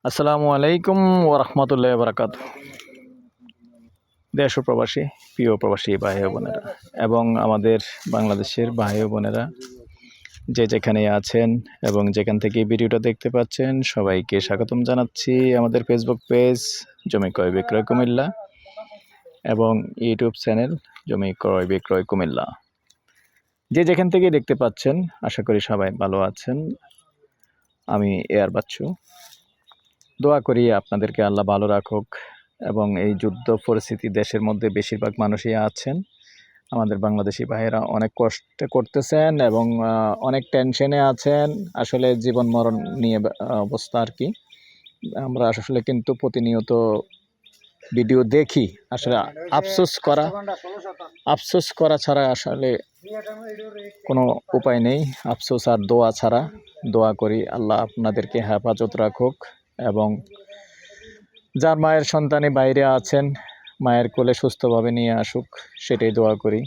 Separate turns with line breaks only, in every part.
আসসালামু আলাইকুম ওরহমতুল্লাহ বারাকাত। দেশ ও প্রবাসী, প্রিয় প্রবাসী ভাই ও বোনেরা এবং আমাদের বাংলাদেশের ভাই ও বোনেরা যে যেখানে আছেন এবং যেখান থেকে ভিডিওটা দেখতে পাচ্ছেন সবাইকে স্বাগতম জানাচ্ছি আমাদের ফেসবুক পেজ জমি ক্রয় বিক্রয় কুমিল্লা এবং ইউটিউব চ্যানেল জমি ক্রয় বিক্রয় কুমিল্লা। যে যেখান থেকে দেখতে পাচ্ছেন আশা করি সবাই ভালো আছেন। আমি এয়ার বাচ্চু, দোয়া করি আপনাদেরকে আল্লাহ ভালো রাখুক এবং এই যুদ্ধ পরিস্থিতি দেশের মধ্যে বেশিরভাগ মানুষই আছেন। আমাদের বাংলাদেশি ভাইয়েরা অনেক কষ্ট করতেছেন এবং অনেক টেনশনে আছেন। আসলে জীবন মরণ নিয়ে অবস্থা আর কি। আমরা আসলে কিন্তু প্রতিনিয়ত ভিডিও দেখি। আসলে আফসোস করা ছাড়া আসলে কোনো উপায় নেই। আফসোস আর দোয়া ছাড়া। দোয়া করি আল্লাহ আপনাদেরকে হেফাজত রাখুক এবং যার মায়ের সন্তানে বাইরে আছেন মায়ের কোলে সুস্থভাবে নিয়ে আসুক, সেটাই দোয়া করি।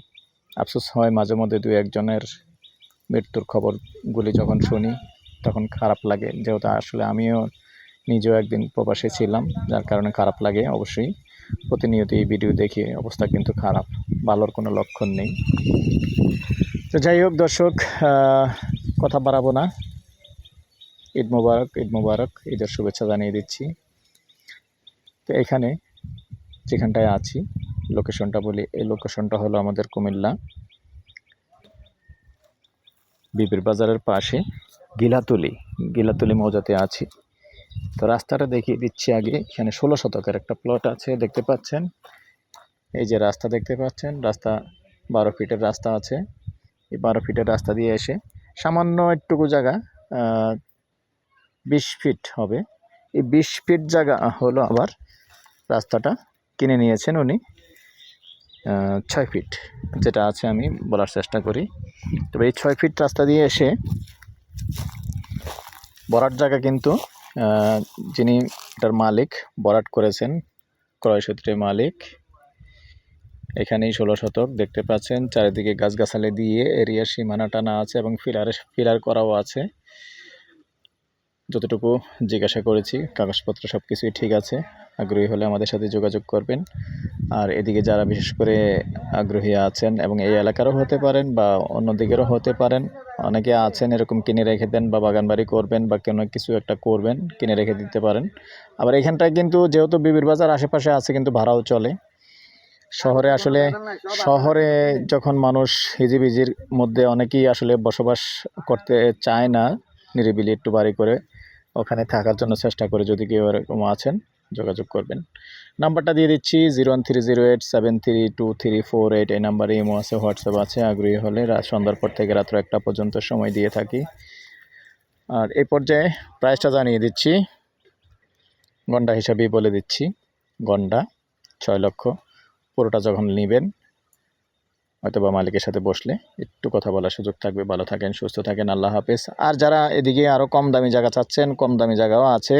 আফসোস হয় মাঝে মধ্যে দু একজনের মৃত্যুর খবরগুলি যখন শুনি তখন খারাপ লাগে, যেহেতু আসলে আমিও নিজেও একদিন প্রবাসে ছিলাম, যার কারণে খারাপ লাগে। অবশ্যই প্রতিনিয়ত এই ভিডিও দেখি, অবস্থা কিন্তু খারাপ, ভালোর কোনো লক্ষণ নেই। তো যাই হোক দর্শক, কথা বাড়াবো না। ঈদ মোবারক, ঈদ মোবারক, ঈদের শুভেচ্ছা জানিয়ে দিচ্ছি। তো এখানে যেখানটায় আছি লোকেশনটা বলি, এই লোকেশনটা হলো আমাদের কুমিল্লা বিবির বাজারের পাশে গিলাতুলি মৌজাতে আছি। তো রাস্তাটা দেখিয়ে দিচ্ছি আগে। এখানে 16 শতকের একটা প্লট আছে, দেখতে পাচ্ছেন। এই যে রাস্তা দেখতে পাচ্ছেন, রাস্তা 12 ফিটের রাস্তা আছে। এই 12 ফিটের রাস্তা দিয়ে এসে সামান্য একটুকু জায়গা 20 ফিট হবে। এই 20 ফিট জায়গা হলো আবার রাস্তাটা কিনে নিয়েছেন উনি 6 ফিট, যেটা আছে আমি বলার চেষ্টা করি। তবে এই 6 ফিট রাস্তা দিয়ে এসে বরাট জায়গা কিন্তু যিনি এটার মালিক বরাট করেছেন, ক্রয়সূত্রে মালিক। এখানেই 16 শতক দেখতে পাচ্ছেন, চারিদিকে গাছগাছালি দিয়ে এরিয়ার সীমানা টানা আছে এবং ফিলার করাও আছে। যতটুকু জিজ্ঞাসা করেছি কাগজপত্র সব কিছুই ঠিক আছে। আগ্রহী হলে আমাদের সাথে যোগাযোগ করবেন। আর এদিকে যারা বিশেষ করে আগ্রহী আছেন এবং এই এলাকারও হতে পারেন বা অন্য দিকেরও হতে পারেন, অনেকে আছেন এরকম কিনে রেখে দেন বা বাগানবাড়ি করবেন বা কোনো কিছু একটা করবেন, কিনে রেখে দিতে পারেন। আবার এখানটায় কিন্তু যেহেতু বিবির বাজার আশেপাশে আছে কিন্তু ভাড়াও চলে। শহরে যখন মানুষ হিজিবিজির মধ্যে অনেকেই আসলে বসবাস করতে চায় না, নিরিবিলি একটু বাড়ি করে ওখানে থাকার জন্য চেষ্টা করে। যদি কেউ এরকম আছেন যোগাযোগ করবেন। নাম্বারটা দিয়ে দিচ্ছি 01308732348। এই নাম্বারে ইমো আছে, হোয়াটসঅ্যাপ আছে। আগ্রহী হলে সন্ধ্যার পর থেকে রাত্র 1টা পর্যন্ত সময় দিয়ে থাকি। আর এই পর্যায়ে প্রাইসটা জানিয়ে দিচ্ছি, গন্ডা হিসাবেই বলে দিচ্ছি। গন্ডা 6 লক্ষ। পুরোটা যখন নেবেন হয়তো বা মালিকের সাথে বসলে একটু কথা বলার সুযোগ থাকবে। ভালো থাকেন, সুস্থ থাকেন, আল্লাহ হাফেজ। আর যারা এদিকে আরও কম দামি জায়গা চাচ্ছেন, কম দামি জায়গাও আছে।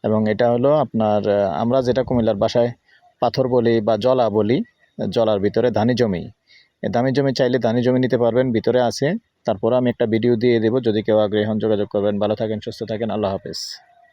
এবং এটা হলো আপনার আমরা যেটা কুমিল্লার ভাষায় পাথর বলি বা জলা বলি, জলার ভিতরে ধানি জমি। দামি জমি চাইলে ধানি জমি নিতে পারবেন, ভিতরে আছে। তারপরে আমি একটা ভিডিও দিয়ে দেবো, যদি কেউ আগ্রহী হন যোগাযোগ করবেন। ভালো থাকেন, সুস্থ থাকেন, আল্লাহ হাফেজ।